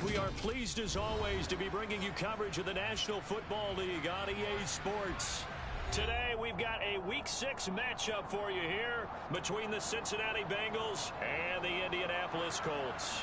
We are pleased as always to be bringing you coverage of the National Football League on EA Sports. Today we've got a Week 6 matchup for you here between the Cincinnati Bengals and the Indianapolis Colts.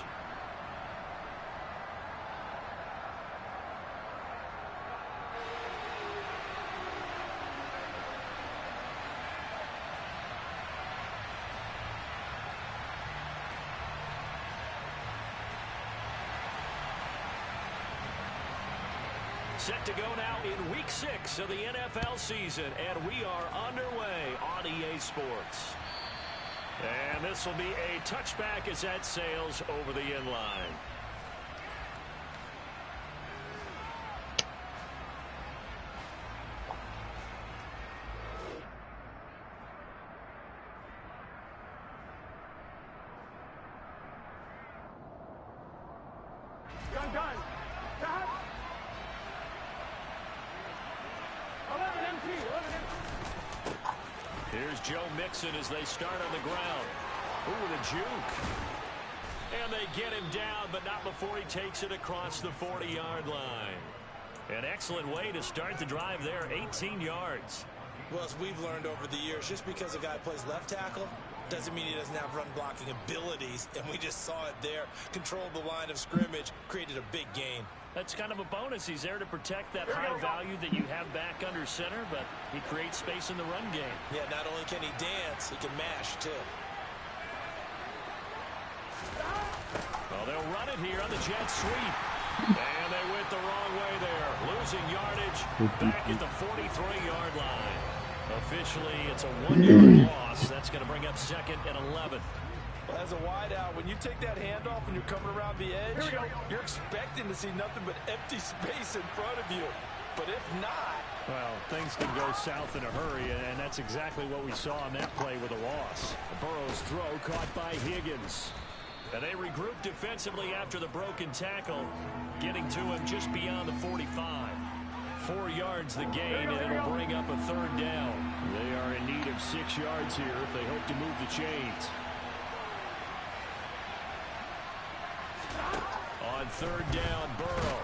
Set to go now in Week 6 of the NFL season, and we are underway on EA Sports. And this will be a touchback as that sails over the end line. Here's Joe Mixon as they start on the ground. Ooh, the juke. And they get him down, but not before he takes it across the 40-yard line. An excellent way to start the drive there, 18 yards. Well, as we've learned over the years, just because a guy plays left tackle doesn't mean he doesn't have run blocking abilities, and we just saw it there. Controlled the line of scrimmage, created a big gain. That's kind of a bonus. He's there to protect that high value that you have back under center, but he creates space in the run game. Yeah, not only can he dance, he can mash, too. Well, they'll run it here on the jet sweep. And they went the wrong way there. Losing yardage back at the 43-yard line. Officially, it's a 1-yard loss. That's going to bring up second and 11. Well, as a wideout, when you take that handoff and you're coming around the edge, you're expecting to see nothing but empty space in front of you. But if not... Well, things can go south in a hurry, and that's exactly what we saw on that play with a loss. Burrow's throw caught by Higgins. And they regroup defensively after the broken tackle, getting to him just beyond the 45. 4 yards the gain, and it'll bring up a third down. They are in need of 6 yards here if they hope to move the chains. On third down, Burrow.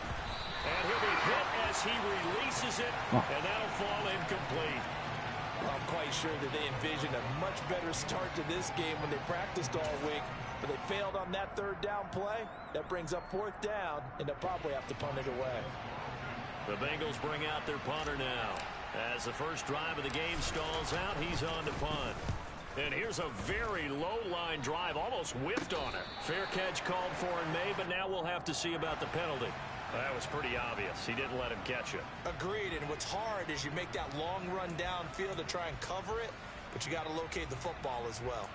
And he'll be hit as he releases it, and that'll fall incomplete. I'm quite sure that they envisioned a much better start to this game when they practiced all week, but they failed on that third down play. That brings up fourth down, and they'll probably have to punt it away. The Bengals bring out their punter now. As the first drive of the game stalls out, he's on to punt. And here's a very low-line drive, almost whiffed on it. Fair catch called for in May, but now we'll have to see about the penalty. That was pretty obvious. He didn't let him catch it. Agreed, and what's hard is you make that long run downfield to try and cover it, but you got to locate the football as well.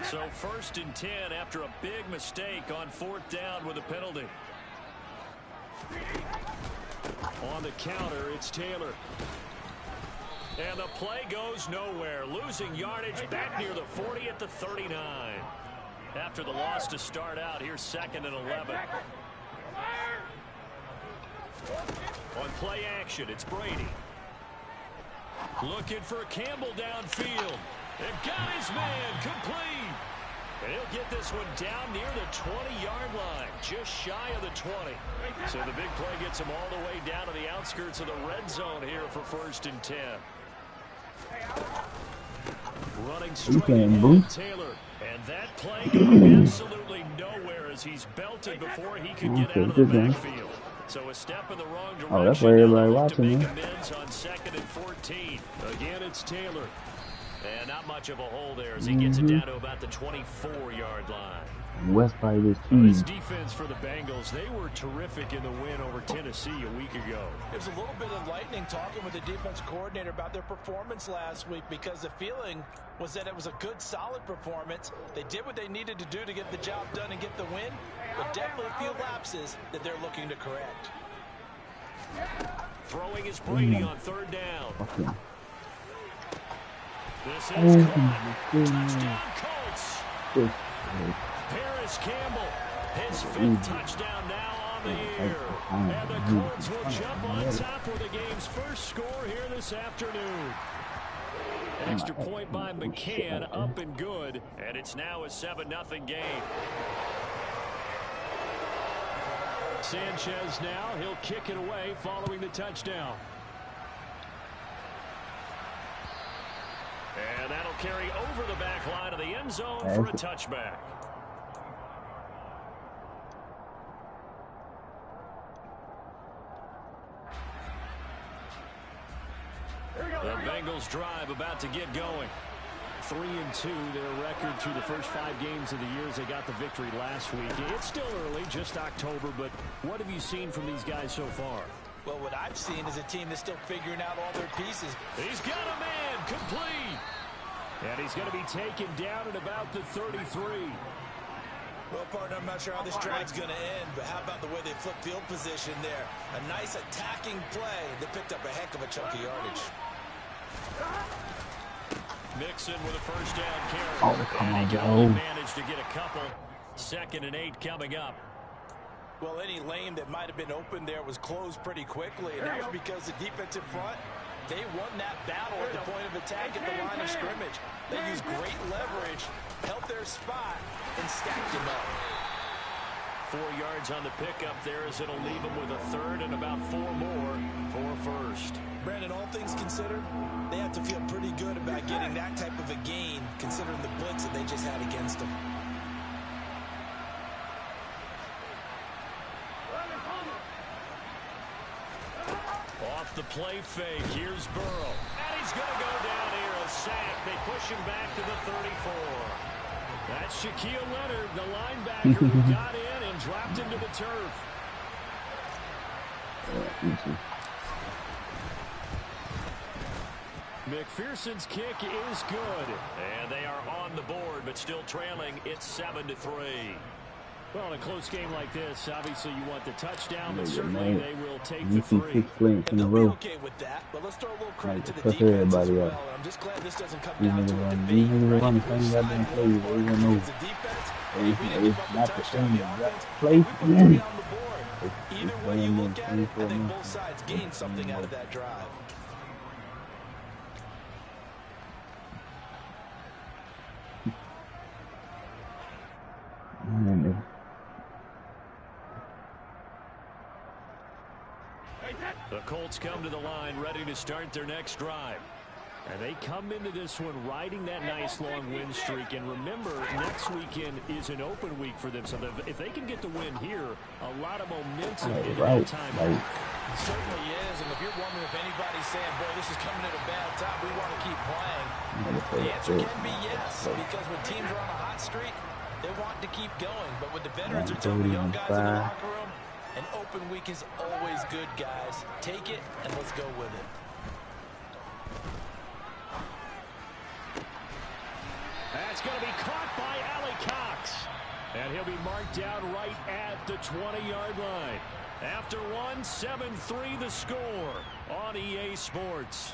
So 1st and 10 after a big mistake on 4th down with a penalty. On the counter, it's Taylor. And the play goes nowhere. Losing yardage back near the 40 at the 39. After the loss to start out, here's 2nd and 11. On play action, it's Brady. Looking for Campbell downfield. And got his man complete. And he'll get this one down near the 20-yard line, just shy of the 20. So the big play gets him all the way down to the outskirts of the red zone here for 1st and 10. Running straight ahead, Taylor. And that play going absolutely nowhere as he's belted before he could get out of the backfield. So a step in the wrong direction. Oh, that's where everybody to watching. make amends on 2nd and 14. Again, it's Taylor. And not much of a hole there as he gets it down to about the 24-yard line. West by this This defense for the Bengals, they were terrific in the win over Tennessee a week ago. It was a little bit enlightening talking with the defense coordinator about their performance last week, because the feeling was that it was a good, solid performance. They did what they needed to do to get the job done and get the win, but definitely a few lapses that they're looking to correct. Throwing is Brady on third down. This is caught. Touchdown, Colts. Paris Campbell, his fifth touchdown now on the year. And the Colts will jump on top for the game's first score here this afternoon. Extra point by McCann, up and good. And it's now a 7-0 game. Sanchez now, he'll kick it away following the touchdown. And that'll carry over the back line of the end zone for a touchback. The Bengals drive about to get going. 3-2, their record through the first 5 games of the year as they got the victory last week. It's still early, just October, but what have you seen from these guys so far? Well, what I've seen is a team that's still figuring out all their pieces. He's got a man, complete. And he's going to be taken down at about the 33. Well, partner, I'm not sure how this drive's going to end, but how about the way they flip field position there? A nice attacking play that picked up a heck of a chunk of yardage. Mixon with a first down carry. Oh, come on, Joe. Managed to get a couple. 2nd and 8 coming up. Well, any lane that might have been open there was closed pretty quickly, and that was because the defensive front, they won that battle at the point of attack at the line of scrimmage. They used great leverage, held their spot, and stacked him up. 4 yards on the pickup there as it'll leave him with a 3rd and about 4 more for a first. Brandon, all things considered, they have to feel pretty good about getting that type of a gain, considering the blitz that they just had against them. Off the play fake, here's Burrow. And he's going to go down here, a sack. They push him back to the 34. That's Shaquille Leonard, the linebacker, who got in and dropped into the turf. McPherson's kick is good. And they are on the board, but still trailing. It's 7-3. Well, in a close game like this, obviously you want the touchdown, but certainly they will take the 3. They'll be okay with that, but let's throw a little credit to the defense as well. I'm just glad this doesn't come down to a debate. Either way you look at it, I think both sides gained something out of that drive. The Colts come to the line ready to start their next drive. And they come into this one riding that nice long win streak. And remember, next weekend is an open week for them. So if they can get the win here, a lot of momentum in that time. It certainly is. And if you're wondering if anybody's saying, boy, this is coming at a bad time, we want to keep playing, the answer can be yes. Because when teams are on a hot streak, they want to keep going. But when the veterans are telling the young guys in the locker room, an open week is always good, guys. Take it, and let's go with it. That's going to be caught by Allie Cox. And he'll be marked down right at the 20-yard line. After one, 7-3 the score on EA Sports.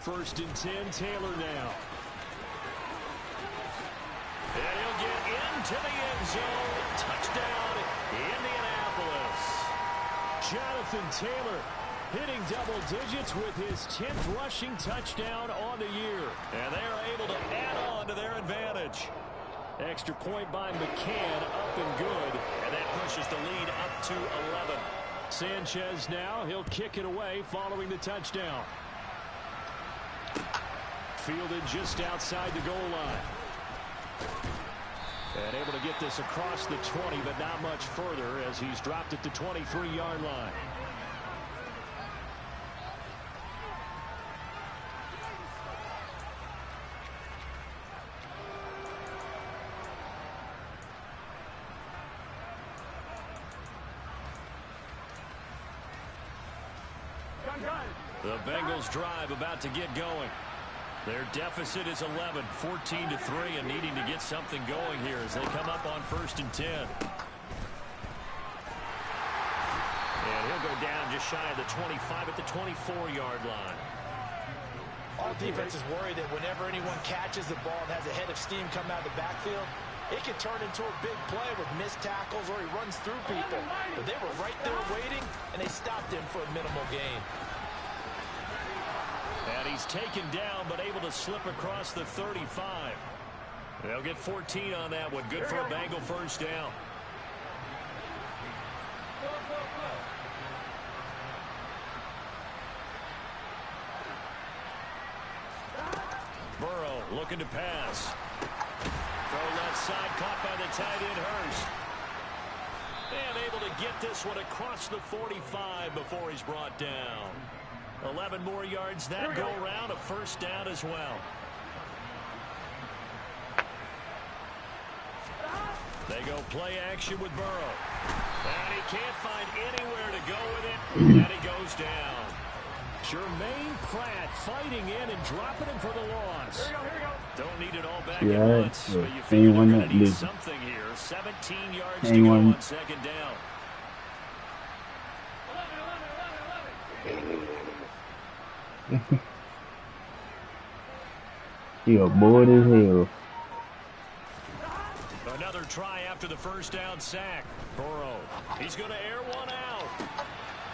First and 10, Taylor now. And he'll get into the end zone. Touchdown, Indianapolis. Jonathan Taylor hitting double digits with his 10th rushing touchdown on the year. And they are able to add on to their advantage. Extra point by McCann, up and good. And that pushes the lead up to 11. Sanchez now. He'll kick it away following the touchdown. Fielded just outside the goal line. And able to get this across the 20, but not much further as he's dropped it to 23-yard line. The Bengals drive about to get going. Their deficit is 11, 14-3, and needing to get something going here as they come up on 1st and 10. And he'll go down just shy of the 25 at the 24-yard line. All defenses worry that whenever anyone catches the ball and has a head of steam come out of the backfield, it can turn into a big play with missed tackles or he runs through people. But they were right there waiting, and they stopped him for a minimal gain. And he's taken down, but able to slip across the 35. They'll get 14 on that one. Good for a Bengal first down. Burrow looking to pass. Throw left side, caught by the tight end Hurst. And able to get this one across the 45 before he's brought down. 11 more yards that go around, a first down as well. They go play action with Burrow. And he can't find anywhere to go with it, and he goes down. Jermaine Pratt fighting in and dropping him for the loss. Don't need it all back at once, but you figure they're going to need something here. 17 yards to go on second down. You're bored as hell. Another try after the first down sack. Burrow. He's going to air one out.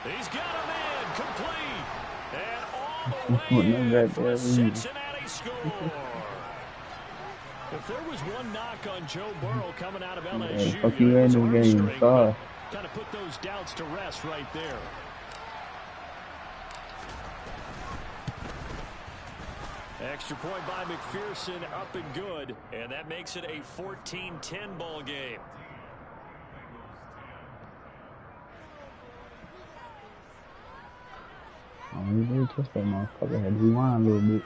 He's got him in. Complete. And all the way in for a Cincinnati score. If there was one knock on Joe Burrow coming out of LSU, it was arm strength. Kind of put those doubts to rest right there. Extra point by McPherson, up and good, and that makes it a 14-10 ball game. Oh, he did touch that motherfucker. Had to rewind a little bit.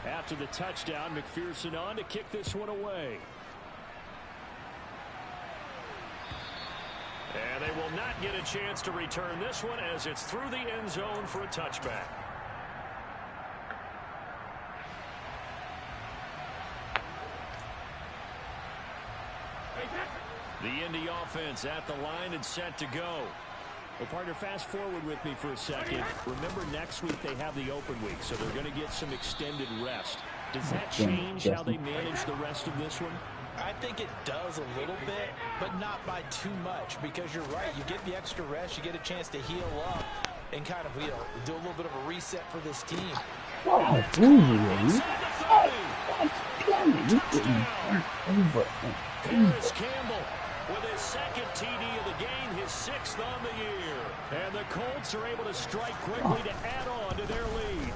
After the touchdown, McPherson on to kick this one away. And they will not get a chance to return this one as it's through the end zone for a touchback. The Indy offense at the line and set to go. Well, partner, fast forward with me for a second. Remember, next week they have the open week, so they're going to get some extended rest. Does that change how they manage the rest of this one? I think it does a little bit, but not by too much, because you're right. You get the extra rest, you get a chance to heal up and kind of, you know, do a little bit of a reset for this team. Oh, Harris Campbell with his second TD of the game, his 6th on the year. And the Colts are able to strike quickly to add on to their lead.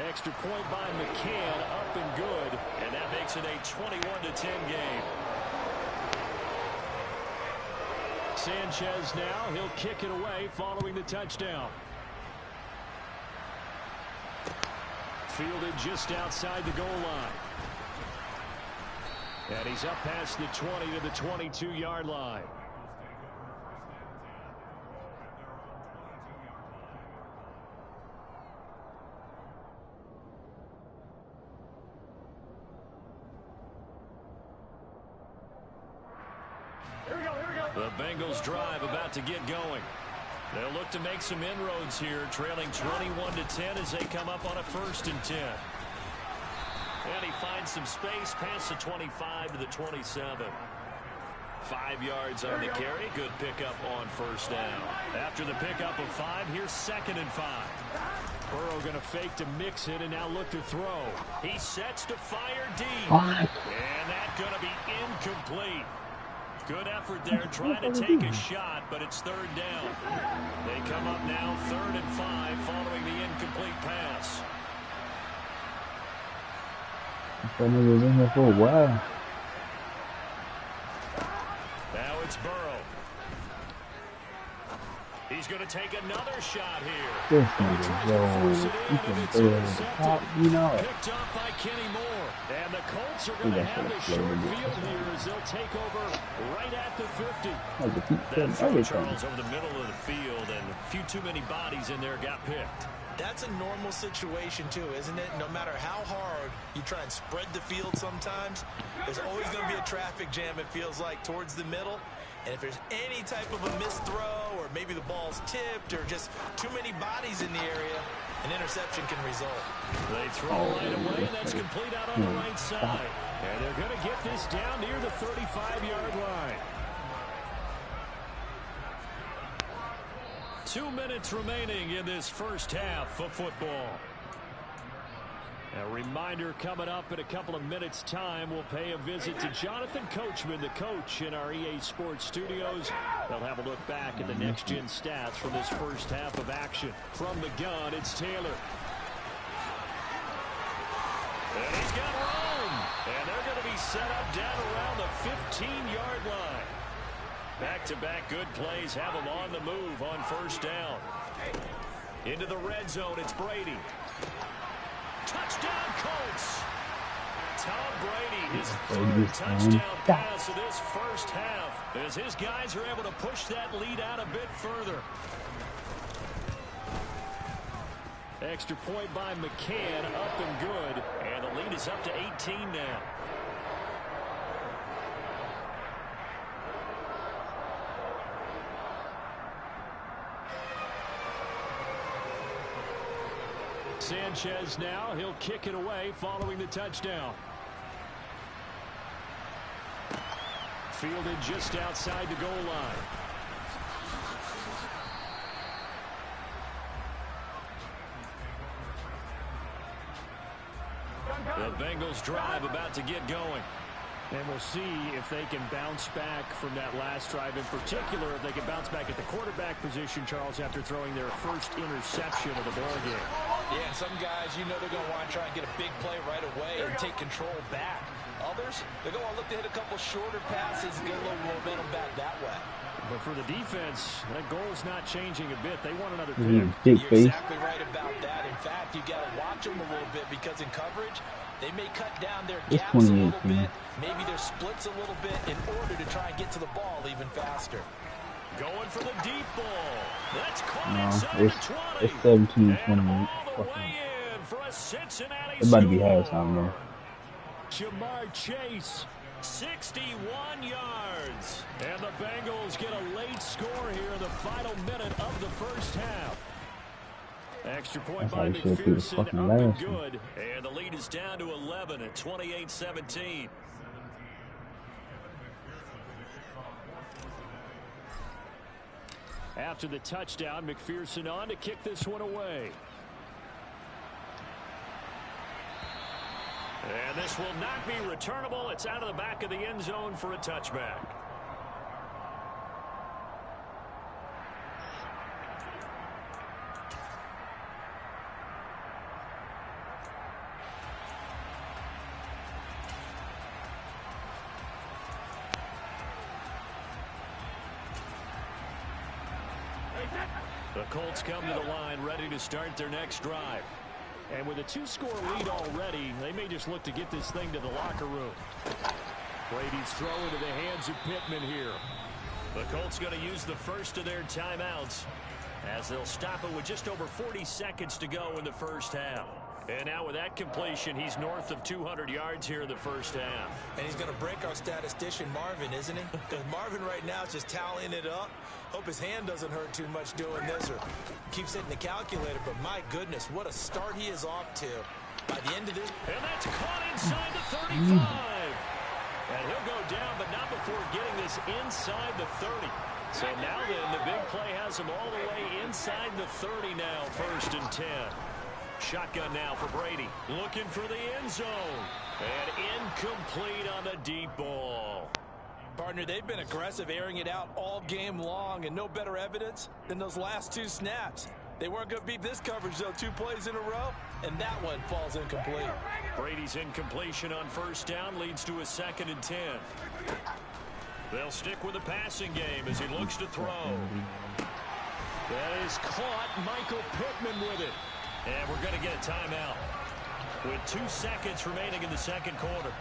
Extra point by McCann, up and good, and that makes it a 21-10 game. Sanchez now, he'll kick it away following the touchdown. Fielded just outside the goal line. And he's up past the 20 to the 22-yard line. The Bengals drive about to get going. They'll look to make some inroads here, trailing 21-10 as they come up on a 1st and 10. And he finds some space past the 25 to the 27. 5 yards on the carry. Good pickup on first down. After the pickup of 5, here's 2nd and 5. Burrow going to fake to mix it and now look to throw. He sets to fire deep. What? And that's going to be incomplete. Good effort there trying to take a shot, but it's third down. They come up now 3rd and 5 following the incomplete pass. That nigga was in here for a while. Now it's Burrow. He's going to take another shot here. This nigga, yo, he can throw it at the top, you know. Picked up by Kenny Moore. And the Colts are going to have the short field here as they'll take over right at the 50. That throw, Charles, over the middle of the field, and a few too many bodies in there got picked. That's a normal situation, too, isn't it? No matter how hard you try and spread the field sometimes, there's always going to be a traffic jam, it feels like, towards the middle. And if there's any type of a missed throw or maybe the ball's tipped or just too many bodies in the area, an interception can result. They throw right away, and that's complete out on the right side. And they're going to get this down near the 35-yard line. 2 minutes remaining in this first half of football. A reminder coming up in a couple of minutes' time, we'll pay a visit to Jonathan Coachman, the coach in our EA Sports studios. They'll have a look back at the next-gen stats from this first half of action. From the gun, it's Taylor. And he's got room. And they're going to be set up down around the 15-yard line. Back-to-back good plays have them on the move on first down. Into the red zone, it's Brady. Touchdown, Colts. Tom Brady, his 3rd touchdown pass of this first half, as his guys are able to push that lead out a bit further. Extra point by McCann, up and good, and the lead is up to 18 now. Sanchez now, he'll kick it away following the touchdown. Fielded just outside the goal line. The Bengals drive about to get going. And we'll see if they can bounce back from that last drive. In particular, if they can bounce back at the quarterback position, Charles, after throwing their first interception of the ballgame. Yeah, some guys, you know they're going to want to try and get a big play right away and take control back. Others, they're going to look to hit a couple shorter passes and get a little momentum back that way. But for the defense, that goal's not changing a bit. They want another pick. You're exactly right about that. In fact, you got to watch them a little bit because in coverage, they may cut down their gaps a little bit, maybe their splits a little bit in order to try and get to the ball even faster. Going for the deep ball. That's caught inside the 20. It's 17-28. All the way in for a Cincinnati it's about to be halftime, though. Jamar Chase, 61 yards. And the Bengals get a late score here in the final minute of the first half. Extra point by McPherson, up and good. And the lead is down to 11 at 28-17. After the touchdown, McPherson on to kick this one away. And this will not be returnable. It's out of the back of the end zone for a touchback. The Colts come to the line ready to start their next drive. And with a 2-score lead already, they may just look to get this thing to the locker room. Brady's throw into the hands of Pittman here. The Colts going to use the first of their timeouts as they'll stop it with just over 40 seconds to go in the first half. And now with that completion, he's north of 200 yards here in the first half. And he's going to break our statistician, Marvin, isn't he? Because Marvin right now is just tallying it up. Hope his hand doesn't hurt too much doing this or keeps hitting the calculator. But my goodness, what a start he is off to. By the end of this. And that's caught inside the 35. And he'll go down, but not before getting this inside the 30. So now then, the big play has him all the way inside the 30 now, 1st and 10. Shotgun now for Brady. Looking for the end zone. And incomplete on the deep ball. Partner, they've been aggressive, airing it out all game long, and no better evidence than those last 2 snaps. They weren't going to beat this coverage, though, 2 plays in a row, and that one falls incomplete. Brady's incompletion on first down leads to a 2nd and 10. They'll stick with the passing game as he looks to throw. That is caught. Michael Pittman with it. And we're going to get a timeout with 2 seconds remaining in the 2nd quarter.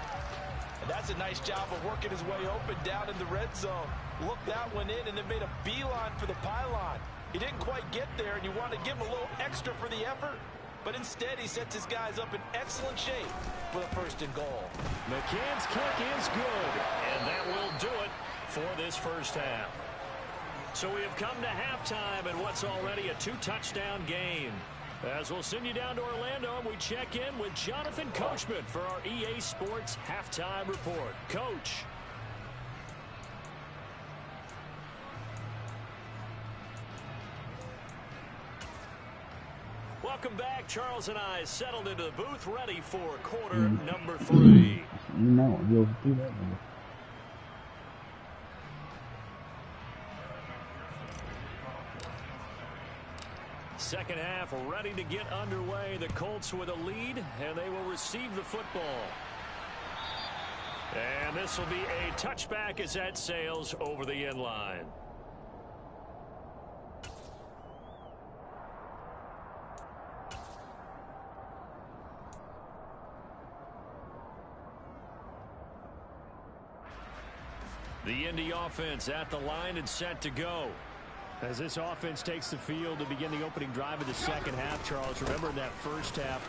And that's a nice job of working his way open down in the red zone. Looked that one in and then made a beeline for the pylon. He didn't quite get there, and you want to give him a little extra for the effort. But instead, he sets his guys up in excellent shape for the 1st and goal. McCann's kick is good, and that will do it for this first half. So we have come to halftime in what's already a 2-touchdown game. As we'll send you down to Orlando, and we check in with Jonathan Coachman for our EA Sports Halftime Report. Coach. Welcome back. Charles and I settled into the booth, ready for quarter number 3. No, you'll do that one. Second half ready to get underway. The Colts with a lead, and they will receive the football. And this will be a touchback as that sails over the end line. The Indy offense at the line and set to go. As this offense takes the field to begin the opening drive of the second half, Charles, remember in that first half,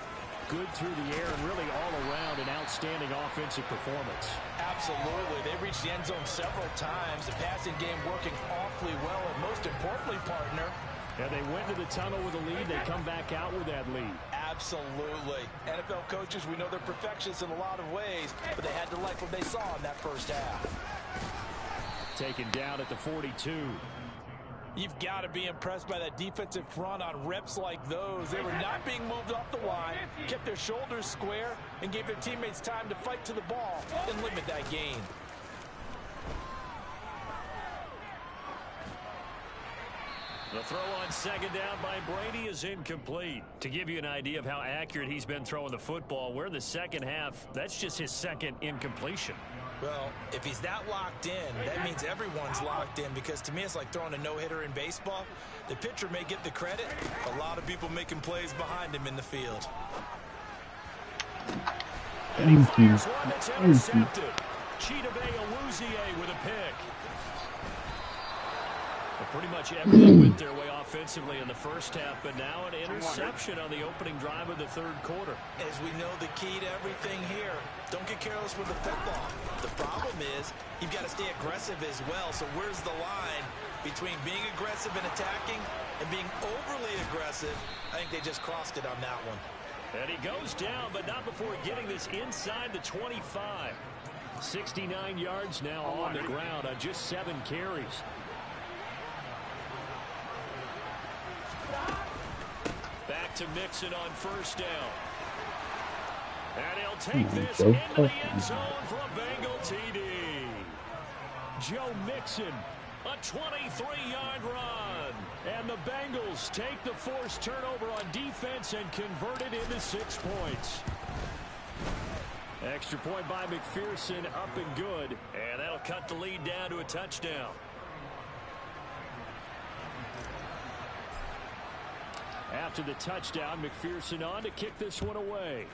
good through the air and really all around an outstanding offensive performance. Absolutely. They reached the end zone several times. The passing game working awfully well, and most importantly, partner. Yeah, they went to the tunnel with a lead. They come back out with that lead. Absolutely. NFL coaches, we know they're perfectionists in a lot of ways, but they had to like what they saw in that first half. Taken down at the 42. You've got to be impressed by that defensive front on reps like those. They were not being moved off the line, kept their shoulders square, and gave their teammates time to fight to the ball and limit that gain. The throw on second down by Brady is incomplete. To give you an idea of how accurate he's been throwing the football, we're in the second half. That's just his second incompletion. Well, if he's that locked in, that means everyone's locked in, because to me it's like throwing a no-hitter in baseball. The pitcher may get the credit. A lot of people making plays behind him in the field. And he fires one that's intercepted. Chidobe Awuzie with a pick. Well, pretty much everything went their way offensively in the first half, but now an interception on the opening drive of the third quarter. As we know, the key to everything here, don't get careless with the football. The problem is you've got to stay aggressive as well. So where's the line between being aggressive and attacking and being overly aggressive? I think they just crossed it on that one. And he goes down, but not before getting this inside the 25. 69 yards now on the ground on just 7 carries. Back to Mixon on first down. And he'll take this into the end zone for a Bengal TD. Joe Mixon, a 23-yard run. And the Bengals take the forced turnover on defense and convert it into 6 points. Extra point by McPherson, up and good. And that'll cut the lead down to a touchdown. After the touchdown, McPherson on to kick this one away.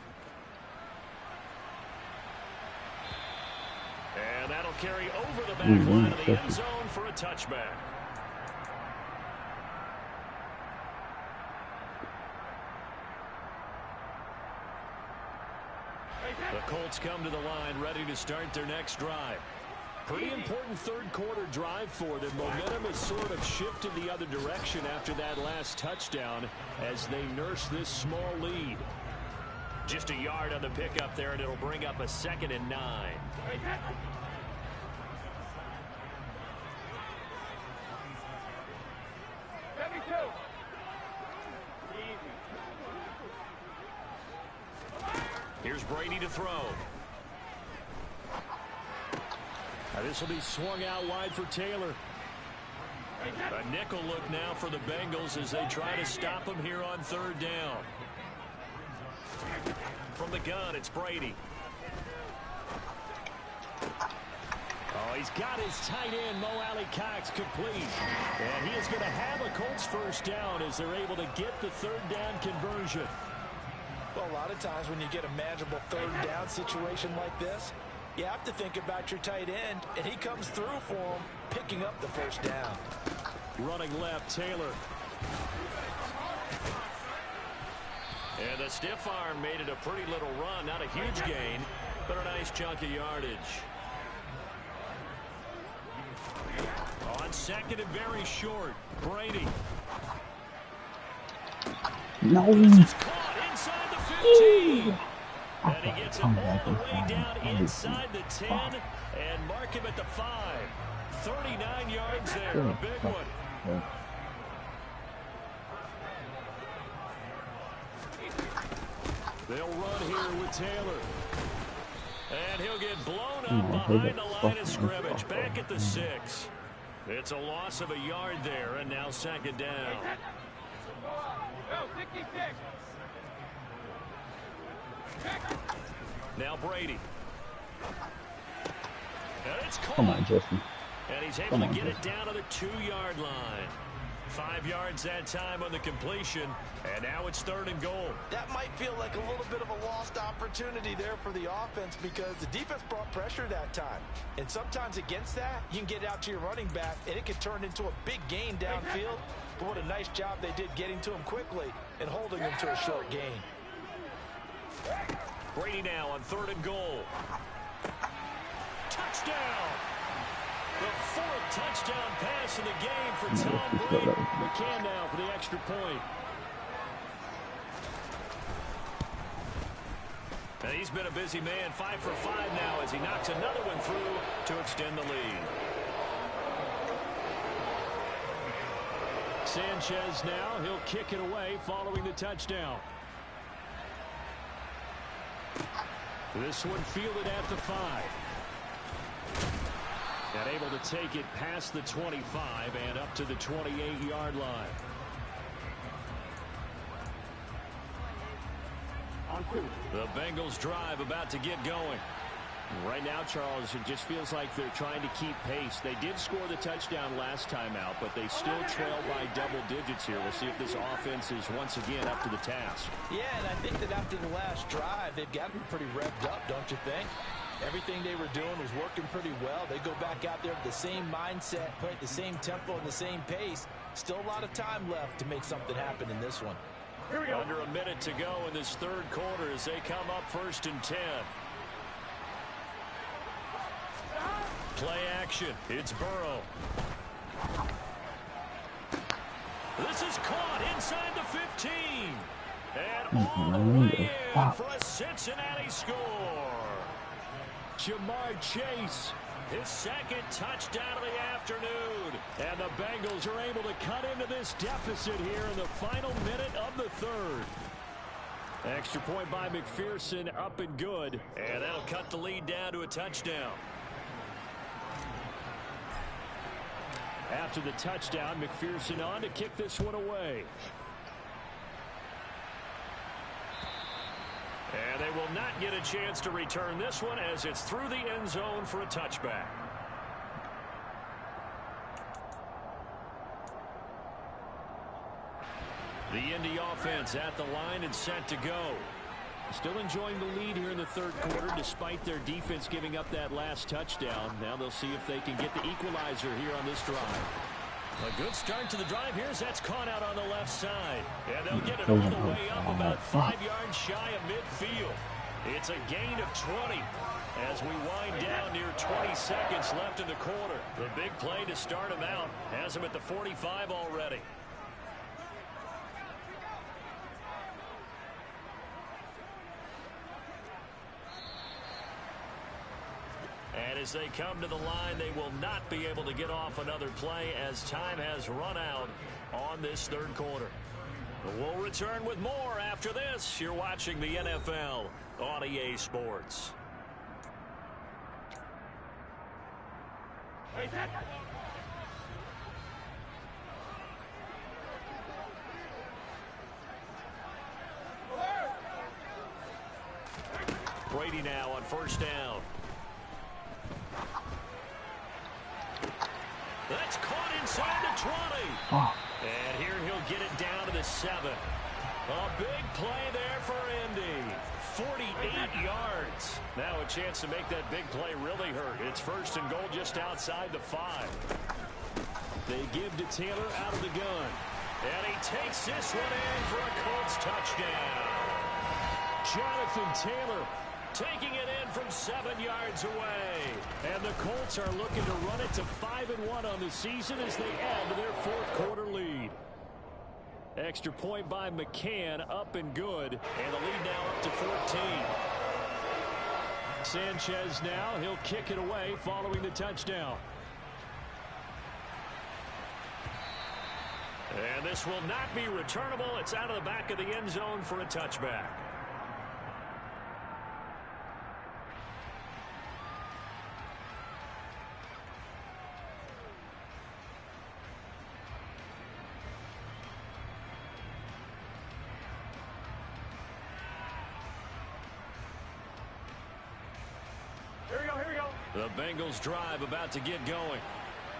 And that'll carry over the back line of the end zone for a touchback. The Colts come to the line ready to start their next drive. Pretty important third quarter drive for them. Momentum has sort of shifted the other direction after that last touchdown as they nurse this small lead. Just a yard on the pickup there, and it'll bring up a 2nd and 9. Here's Brady to throw. This will be swung out wide for Taylor. A nickel look now for the Bengals as they try to stop him here on third down. From the gun, it's Brady. Oh, he's got his tight end, Mo Alley-Cox, complete. And he is going to have a Colts first down as they're able to get the third down conversion. Well, a lot of times when you get a manageable third down situation like this, you have to think about your tight end, and he comes through for him, picking up the first down. Running left, Taylor. And the stiff arm made it a pretty little run. Not a huge gain, but a nice chunk of yardage. On second and very short, Brady. No. This is caught inside the 15. And he gets it all the way down inside the 10 and mark him at the 5. 39 yards there, a big one. They'll run here with Taylor. And he'll get blown up behind the line of scrimmage, back at the 6. It's a loss of a yard there, and now second down. Now Brady. And it's caught. Come on, Justin. And he's able to get it down to the 2-yard line. 5 yards that time on the completion, and now it's third and goal. That might feel like a little bit of a lost opportunity there for the offense because the defense brought pressure that time. And sometimes against that, you can get out to your running back, and it can turn into a big gain downfield. But what a nice job they did getting to him quickly and holding him to a short gain. Brady now on third and goal. Touchdown! The 4th touchdown pass in the game for Tom Brady. McCann now for the extra point. And he's been a busy man, 5 for 5 now as he knocks another one through to extend the lead. Sanchez now, he'll kick it away following the touchdown. This one fielded at the 5. And able to take it past the 25 and up to the 28-yard line. The Bengals drive about to get going. Right now, Charles, it just feels like they're trying to keep pace. They did score the touchdown last time out, but they still trail by double digits here. We'll see if this offense is once again up to the task. Yeah, and I think that after the last drive, they've got to be pretty revved up, don't you think? Everything they were doing was working pretty well. They go back out there with the same mindset, play at the same tempo and the same pace. Still a lot of time left to make something happen in this one. Here we go. Under a minute to go in this third quarter as they come up 1st and 10. Play action. It's Burrow. This is caught inside the 15. And all the way in for a Cincinnati score. Jamar Chase, his 2nd touchdown of the afternoon. And the Bengals are able to cut into this deficit here in the final minute of the 3rd. Extra point by McPherson, up and good. And that'll cut the lead down to a touchdown. After the touchdown, McPherson on to kick this one away. And they will not get a chance to return this one as it's through the end zone for a touchback. The Indy offense at the line and set to go. Still enjoying the lead here in the 3rd quarter despite their defense giving up that last touchdown. Now they'll see if they can get the equalizer here on this drive. A good start to the drive here as that's caught out on the left side. And they'll get it all the way up about 5 yards shy of midfield. It's a gain of 20 as we wind down near 20 seconds left in the quarter. The big play to start him out has him at the 45 already. And as they come to the line, they will not be able to get off another play as time has run out on this 3rd quarter. We'll return with more after this. You're watching the NFL on EA Sports. Brady now on first down. That's caught inside the 20. Oh. And here he'll get it down to the 7. A big play there for Indy. 48 yards. Now a chance to make that big play really hurt. It's first and goal just outside the 5. They give to Taylor out of the gun. And he takes this one in for a Colts touchdown. Jonathan Taylor taking it in from 7 yards away. And the Colts are looking to run it to 5-1 on the season as they add to their fourth quarter lead. Extra point by McCann, up and good. And the lead now up to 14. Sanchez now, he'll kick it away following the touchdown. And this will not be returnable. It's out of the back of the end zone for a touchback. The Bengals drive about to get going.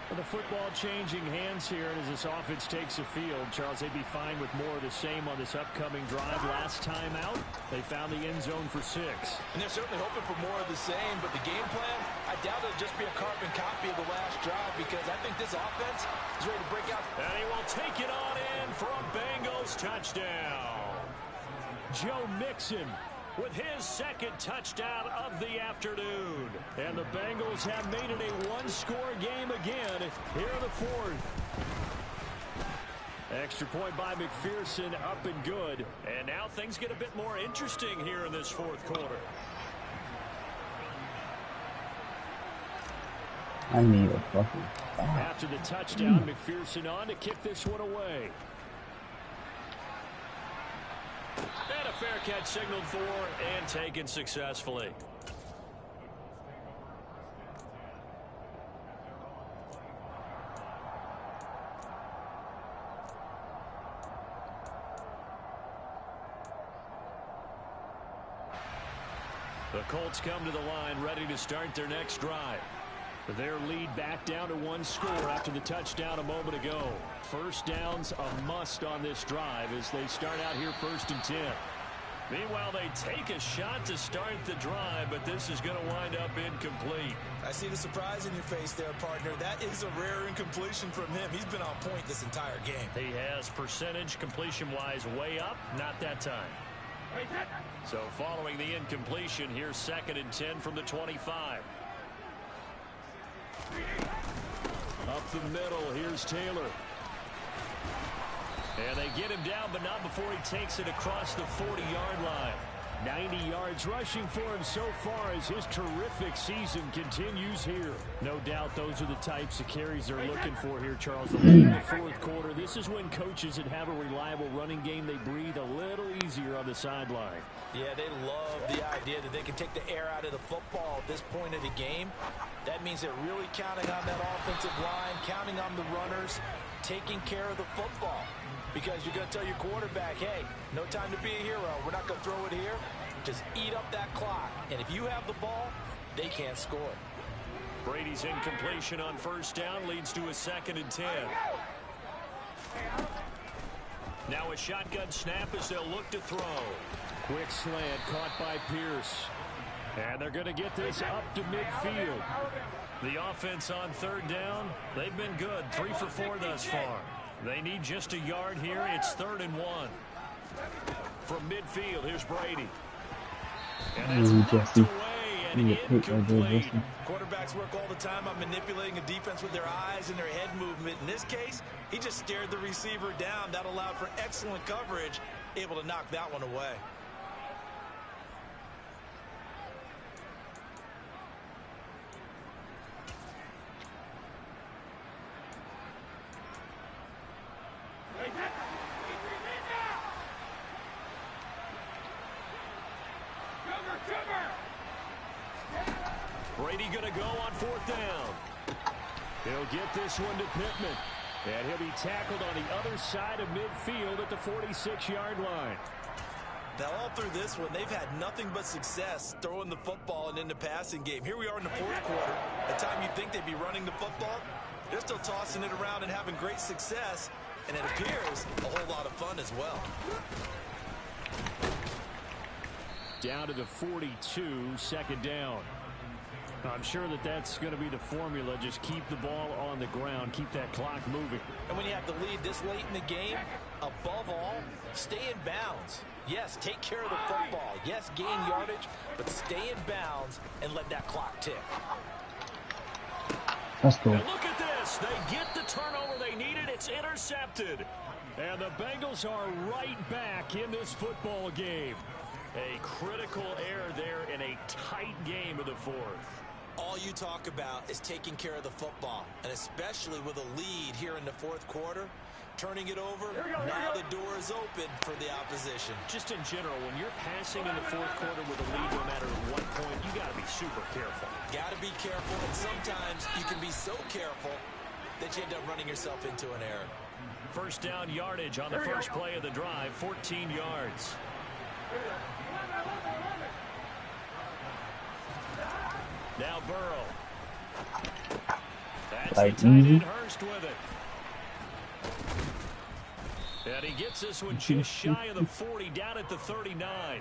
The football changing hands here as this offense takes the field. Charles, they'd be fine with more of the same on this upcoming drive. Last time out, they found the end zone for 6. And they're certainly hoping for more of the same, but the game plan, I doubt it'll just be a carbon copy of the last drive because I think this offense is ready to break out. And he will take it on in for a Bengals touchdown. Joe Mixon with his second touchdown of the afternoon. And the Bengals have made it a one-score game again here in the fourth. Extra point by McPherson, up and good. And now things get a bit more interesting here in this fourth quarter. I need a fucking stop. After the touchdown, McPherson on to kick this one away. And a fair catch signaled for and taken successfully. The Colts come to the line ready to start their next drive. Their lead back down to 1 score after the touchdown a moment ago. First down's a must on this drive as they start out here 1st and 10. Meanwhile, they take a shot to start the drive, but this is going to wind up incomplete. I see the surprise in your face there, partner. That is a rare incompletion from him. He's been on point this entire game. He has percentage completion-wise way up, not that time. So following the incompletion, here's 2nd and 10 from the 25. Up the middle, here's Taylor. And they get him down, but not before he takes it across the 40-yard line. 90 yards rushing for him so far as his terrific season continues here. No doubt those are the types of carries they're looking for here, Charles. The late in the fourth quarter, this is when coaches that have a reliable running game, they breathe a little easier on the sideline. Yeah, they love the idea that they can take the air out of the football at this point of the game. That means they're really counting on that offensive line, counting on the runners, taking care of the football. Because you're going to tell your quarterback, hey, no time to be a hero. We're not going to throw it here. Just eat up that clock. And if you have the ball, they can't score. Brady's incompletion on first down leads to a 2nd and 10. Now a shotgun snap as they'll look to throw. Quick slant caught by Pierce. And they're going to get this up to midfield. The offense on 3rd down, they've been good. 3 for 4 thus far. They need just a yard here. It's 3rd and 1. From midfield, here's Brady. And that's knocked away and incomplete. Quarterbacks work all the time on manipulating a defense with their eyes and their head movement. In this case, he just stared the receiver down. That allowed for excellent coverage, able to knock that one away. Brady going to go on 4th down. He'll get this one to Pittman. And he'll be tackled on the other side of midfield at the 46-yard line. Now, all through this one, they've had nothing but success throwing the football and in the passing game. Here we are in the 4th quarter. The time you think they'd be running the football, they're still tossing it around and having great success. And it appears a whole lot of fun as well. Down to the 42, 2nd down. I'm sure that that's going to be the formula. Just keep the ball on the ground. Keep that clock moving. And when you have the lead this late in the game, above all, stay in bounds. Yes, take care of the football. Yes, gain yardage, but stay in bounds and let that clock tick. Let's go. And look at this. They get the turnover they needed. It's intercepted. And the Bengals are right back in this football game. A critical error there in a tight game of the 4th. All you talk about is taking care of the football, and especially with a lead here in the 4th quarter, turning it over, now the door is open for the opposition. Just in general, when you're passing in the 4th quarter with a lead, no matter what point, you got to be super careful. Got to be careful, and sometimes you can be so careful that you end up running yourself into an error. 1st down yardage on the first play of the drive, 14 yards. Now Burrow. That's the tight end Hurst with it. And he gets this one just shy of the 40, down at the 39.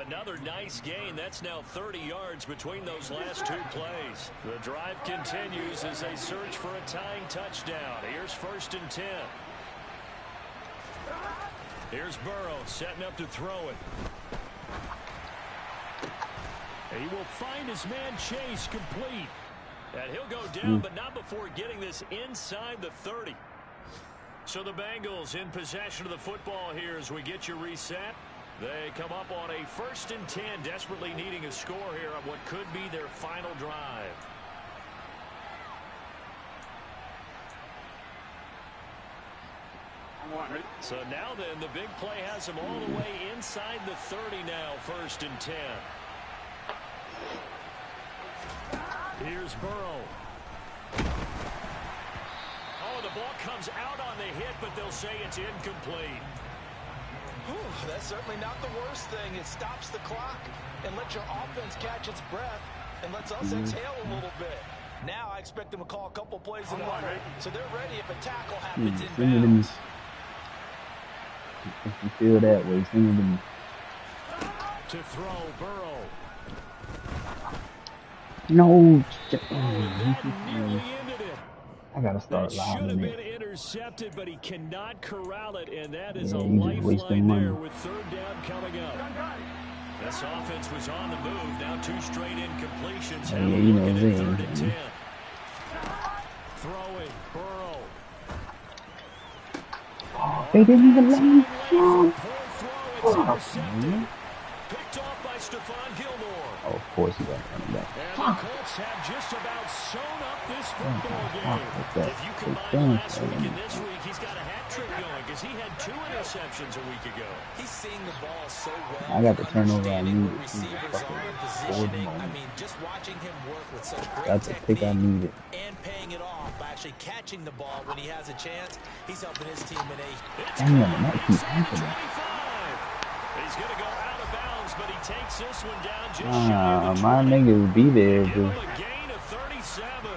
Another nice gain. That's now 30 yards between those last 2 plays. The drive continues as they search for a tying touchdown. Here's 1st and 10. Here's Burrow setting up to throw it. He will find his man Chase complete. And he'll go down, but not before getting this inside the 30. So the Bengals in possession of the football here as we get you reset. They come up on a 1st and 10, desperately needing a score here on what could be their final drive. So now then, the big play has them all the way inside the 30 now, 1st and 10. Here's Burrow. Oh, the ball comes out on the hit, but they'll say it's incomplete. Whew, that's certainly not the worst thing. It stops the clock and lets your offense catch its breath and lets us exhale a little bit. Now I expect them to call a couple plays in the huddle, so they're ready if a tackle happens in bounds. If you feel that way, send it to me. To throw, Burrow. No. That nearly ended it. I gotta start That loud should have in been it. intercepted, but he cannot corral it, and that is a you just wasting lifeline money. there with 3rd down coming up. This offense was on the move. Now 2 straight incompletions. Yeah, Now we're you know looking at 3rd they- and 10. Throwing, Burrow. Oh, they didn't even let me Poor jump. throw, it's intercepted. Picked off by Stephon Gilmore. Oh, of course he got coming back. And the Colts have just about sewn up this football game. that. If you combine last week and this week, he's got a hat trick going because he had 2 interceptions a week ago. He's seeing the ball so well. I got the turnover I understanding needed. where receivers are in positioning. I mean, just watching him work with such great That's the pick I technique needed. and paying it off by actually catching the ball when he has a chance. He's helping his team in a Damn, that keeps happening. 25. He's going to go out of bounds, but he takes this one down just shy of the My 20. niggas be there, Give him just a gain of 37.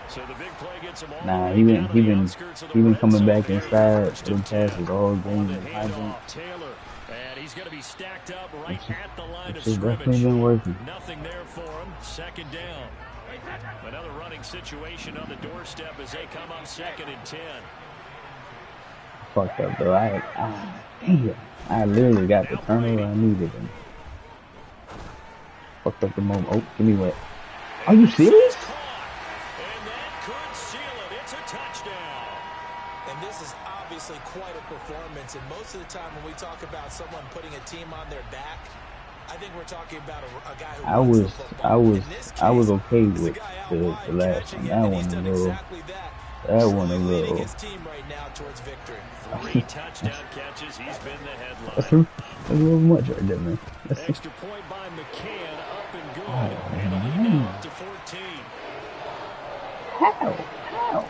So the big play gets him all nah. the He way been down he to the been outskirts of the he been red coming zone back area. inside 1st them and 10. passes all On game. the And I think handoff, Taylor. And he's going to be stacked up right at the line of it's definitely scrimmage. been working. Nothing there for him. 2nd down. Another running situation on the doorstep as they come up 2nd and 10. Fucked up though. Damn. I literally got the turnover I needed and fucked up the moment. Oh, give me what? Are you serious? And that could seal it. It's a touchdown. And this is obviously quite a performance. And most of the time when we talk about someone putting a team on their back, I think we're talking about a guy who runs the football. In this case, I was okay it's a with guy out the wide last catching one. it, That and he's one a done little. exactly that. That one a Truly leading little. his team right now towards victory. 3 touchdown catches. He's been the That's headline. a little much right there, man. Extra point by McCann. Up and good. Oh, And a lead now up to 14. How?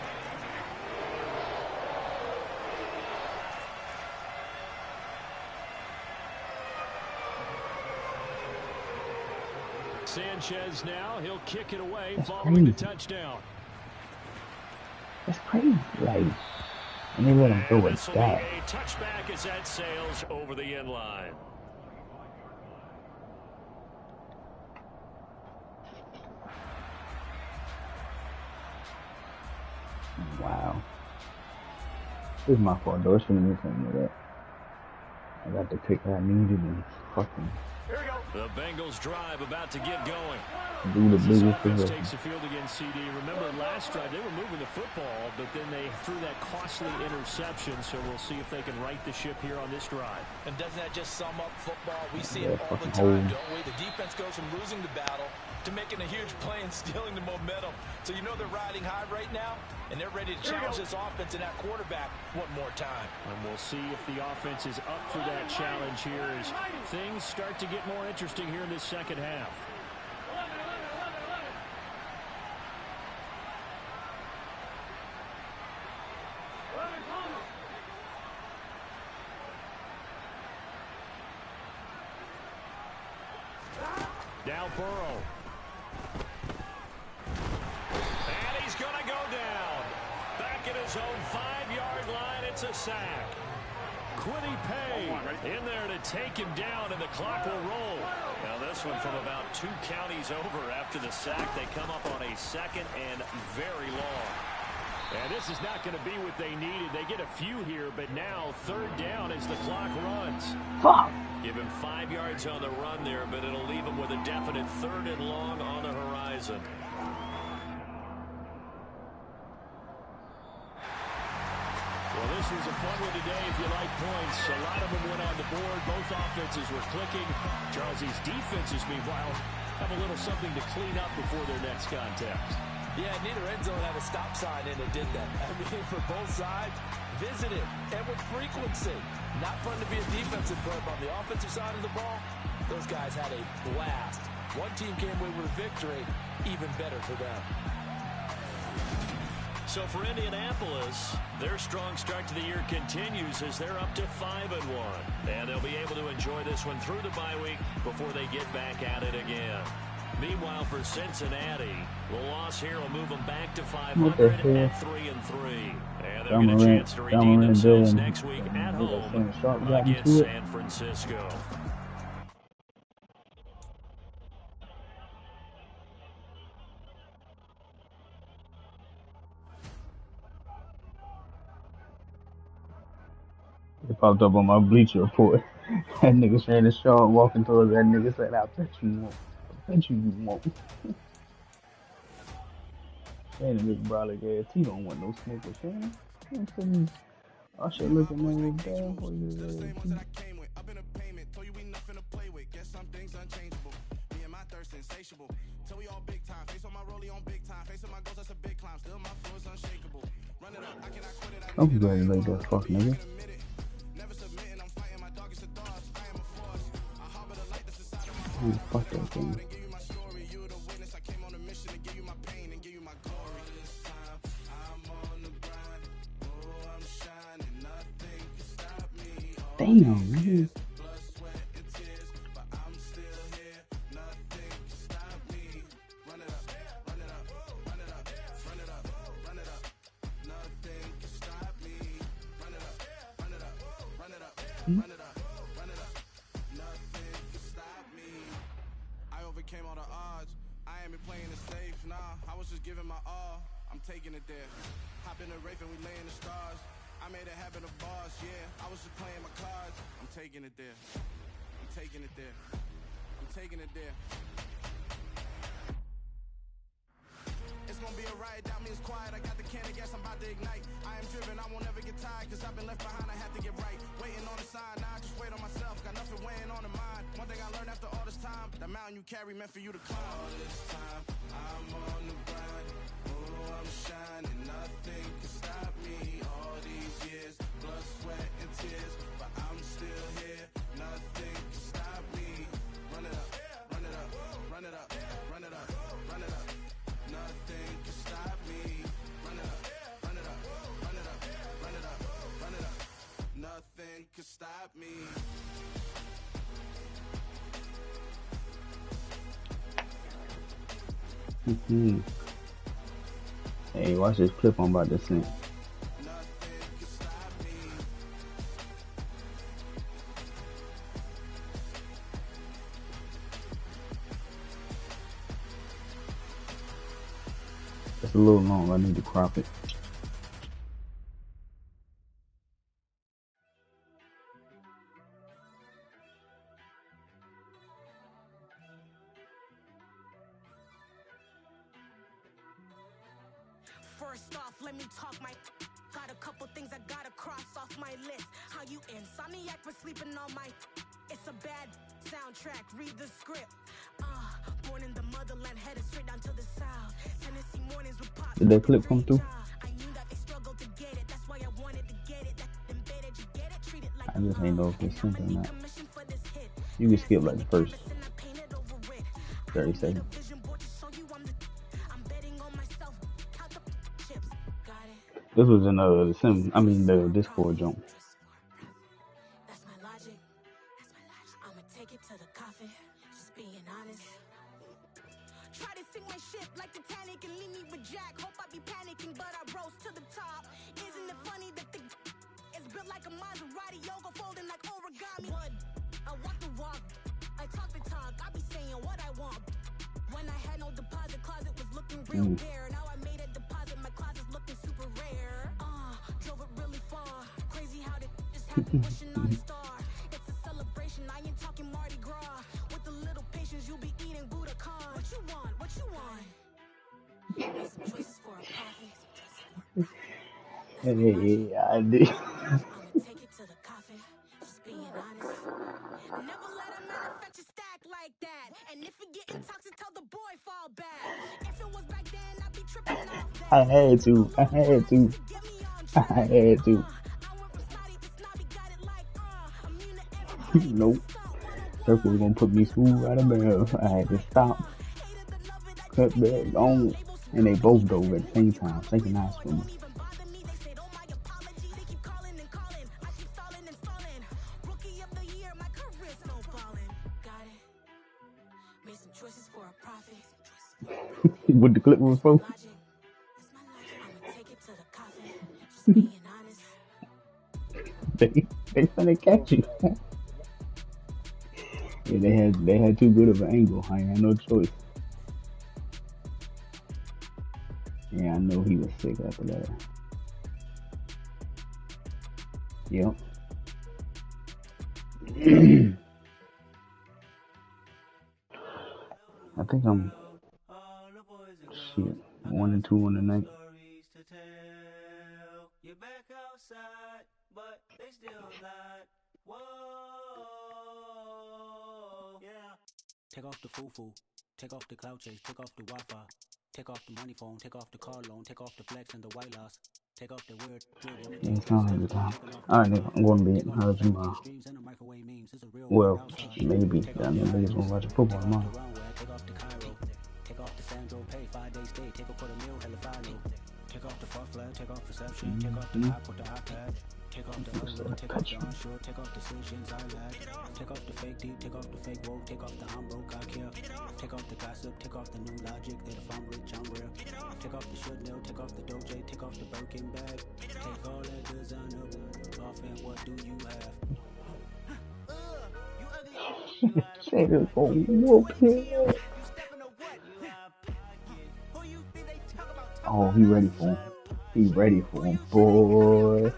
Sanchez now, he'll kick it away following the touchdown. That's crazy. Like, and they let him throw it back. A touchback as that sails over the end line. Wow. This is my fault, though. It shouldn't have been that. I got the pick I needed and fucking. Here we go. The Bengals drive about to get going. Do the biggest offense takes the field against CD. Remember last drive they were moving the football, but then they threw that costly interception. So we'll see if they can right the ship here on this drive. And doesn't that just sum up football? We see it all the time, don't we? The defense goes from losing the battle to making a huge play and stealing the momentum. So you know they're riding high right now, and they're ready to challenge this offense and that quarterback one more time. And we'll see if the offense is up for that challenge here as things start to get more interesting here in this second half. Now Burrow. And he's going to go down. Back at his own 5-yard line, it's a sack. Quiddy Pay in there to take him down, and the clock will roll. Now this one from about 2 counties over after the sack. They come up on a second and very long. And this is not going to be what they needed. They get a few here, but now third down as the clock runs. Fuck. Give him 5 yards on the run there, but it'll leave him with a definite third and long on the horizon. Well, this was a fun one today if you like points. A lot of them went on the board. Both offenses were clicking. Charles, these defenses, meanwhile, have a little something to clean up before their next contest. Yeah, neither end zone had a stop sign in it, did that. I mean, for both sides, visited and with frequency. Not fun to be a defensive player, but on the offensive side of the ball, those guys had a blast. One team came away with a victory, even better for them. So for Indianapolis, their strong start to the year continues as they're up to 5-1. And they'll be able to enjoy this one through the bye week before they get back at it again. Meanwhile, for Cincinnati, the loss here will move them back to 500 at 3-3. And they'll get a chance to redeem themselves next week at home against San Francisco. It popped up on my Bleacher Report. That nigga Shannon Sharp walking towards that nigga said, I bet you won't. I bet you won't. Shannon this brolic ass. He don't want no smoke with Shannon. I should look at my little dad. What is it? I'm glad you like that fuck nigga. Oh, fuck that thing. Damn, man. Hey, watch this clip I'm about to send. It's a little long. I need to crop it. First off, let me talk my. Got a couple things I gotta cross off my list. How you insomniac for sleeping on my. It's a bad soundtrack. Read the script. Born in the motherland, headed straight down to the south. Tennessee mornings with pop. Did that clip come through? I knew that they struggled to get it. That's why I wanted to get it. That embedded, you get it. Treat it like I just ain't know if it's something or not. commission for this hit. You can skip like the first 30 seconds. This was in the Discord jump. That's my logic. I'ma take it to the coffin. Just being honest. Try to sink my ship like Titanic and leave me with Jack. Hope I be panicking, but I rose to the top. Isn't it funny that the is built like a Maserati, yoga folding like origami? What? I walk the walk. I talk the talk. I be saying what I want. When I had no deposit, closet was looking real bare. Now I made a deposit, my closet's looking super rare. Drove it really far. Crazy how it just happened, wishing on a star. It's a celebration, I ain't talking Mardi Gras. With a little patience, you'll be eating Budokan. What you want? What you want? Make some choices for a coffee. Hey, I did. I'ma take it to the coffin. Just being honest. Never let a manufacture stack like that. And if it getting toxic, tell the boy fall back. If it was back then, I'd be tripping off that. I had to. I had to. Nope. Circle was gonna put me smooth out of bounds. I had to stop, cut back on, and they both dove at the same time, synchronized for me. What the clip was for? They finna catch you. Yeah, they had too good of an angle. I ain't had no choice. Yeah, I know he was sick after that. Yep. I think I'm 1-2 on the night. You're back outside, but they still not. Whoa, yeah. Take off the foo-foo, take off the cloud chase, take off the Wi-Fi, take off the money phone, take off the car loan, take off the flex and the white loss, take off the weird. Yeah, it's not like the time. Alright, nigga, I'm going to bed. How's tomorrow? Well, maybe. I know niggas gonna watch football tomorrow. Take off the Sandro pay, 5-day stay, take a quarter meal, hella follow. Take off the far flag, take off perception, take off the hop with the iPad. Take off the unload, take off the onshore, take off decisions I lag. Take off the fake deep, take off the fake woke, take off the I'm broke, I care. Take off the gossip, take off the new logic that if I'm rich, I'm real. Take off the should know, take off the doje, take off the Birkin bag. Take all that designer off and what do you have? Say this for whoop him. Oh, he ready for him. He ready for him, boy.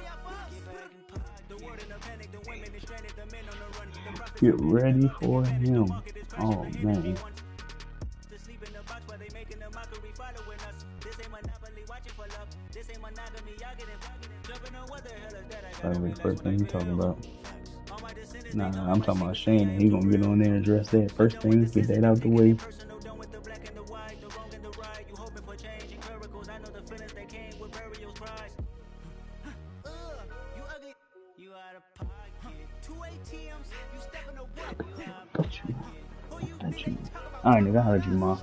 Get ready for him. Oh, man. That's the first thing he talking about. Nah, I'm talking about Shane, and he gonna get on there and address that first thing, get that out the way. Got you. Alright, nigga, I heard you, Ma.